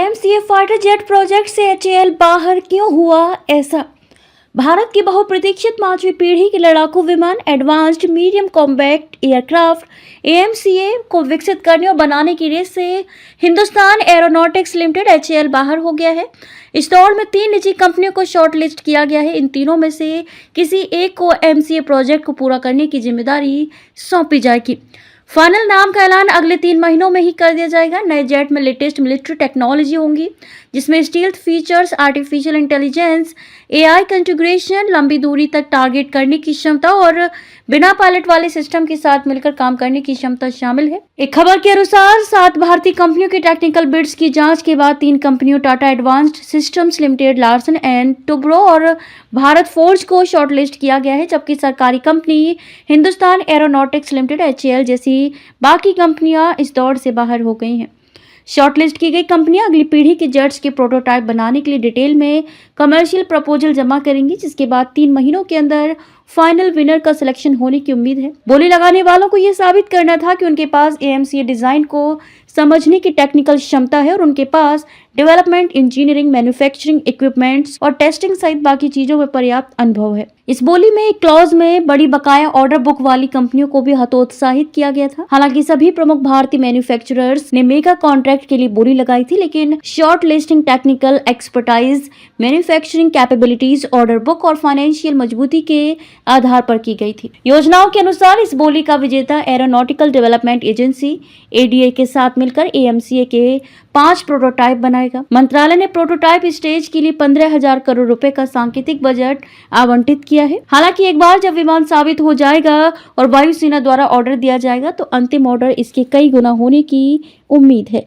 AMCA fighter jet project से HAL बाहर क्यों हुआ ऐसा? भारत की बहुप्रतीक्षित 5वीं पीढ़ी के लड़ाकू विमान advanced medium combat aircraft AMCA को विकसित करने और बनाने की रेस से हिंदुस्तान एरोनॉटिक्स लिमिटेड एचएएल बाहर हो गया है। इस दौड़ में 3 निजी कंपनियों को शॉर्टलिस्ट किया गया है। इन तीनों में से किसी एक को एएमसीए प्रोजेक्ट को पूरा करने की जिम्मेदारी सौंपी जाएगी। फाइनल नाम का ऐलान अगले 3 महीनों में ही कर दिया जाएगा। नए जेट में लेटेस्ट मिलिट्री टेक्नोलॉजी होंगी, जिसमें stealth features, artificial intelligence, AI configuration, लंबी दूरी तक टारगेट करने की क्षमता और बिना पायलट वाले सिस्टम के साथ मिलकर काम करने की क्षमता शामिल है। एक खबर के अनुसार 7 भारतीय कंपनियों की टेक्निकल बिड्स की जांच के बाद 3 कंपनियों Tata advanced systems limited, Larsen and Toubro और भारत फोर्ज को शॉर्टलिस्ट किया गया है, जबकि सरकारी company Hindustan aeronautics limited HAL जैसी बाकी कंपनियां इस दौड़ से बाहर हो गई हैं। शॉर्टलिस्ट की गई कंपनियां अगली पीढ़ी के जेट्स के प्रोटोटाइप बनाने के लिए डिटेल में कमर्शियल प्रपोजल जमा करेंगी, जिसके बाद 3 महीनों के अंदर फाइनल विनर का सिलेक्शन होने की उम्मीद है। बोली लगाने वालों को यह साबित करना था कि उनके पास एएमसीए डिजाइन को समझने की टेक्निकल क्षमता है और उनके पास डेवलपमेंट, इंजीनियरिंग, मैन्युफैक्चरिंग इक्विपमेंट्स और टेस्टिंग सहित बाकी चीजों में पर्याप्त अनुभव है। इस बोली में एक क्लॉज में बड़ी बकाया ऑर्डर बुक वाली कंपनियों को भी हतोत्साहित किया गया था। हालांकि सभी प्रमुख भारतीय मैन्युफैक्चरर्स ने मेगा कॉन्ट्रैक्ट के लिए बोली लगाई थी, लेकिन short listing technical expertise, manufacturing capabilities, order book और फाइनेंशियल मजबूती के आधार पर की गई थी। योजनाओं के अनुसार इस बोली का विजेता एरोनॉटिकल डेवलपमेंट एजेंसी एडीए के साथ मिलकर एएमसीए के 5 प्रोटोटाइप बनाएगा। मंत्रालय ने प्रोटोटाइप स्टेज के लिए 15,000 करोड़ रुपए का सांकेतिक बजट आवंटित किया है। हालांकि एक बार जब विमान साबित हो जाएगा और वायुसेना द्वारा ऑर्डर दिया जाएगा तो अंतिम ऑर्डर इसके कई गुना होने की उम्मीद है।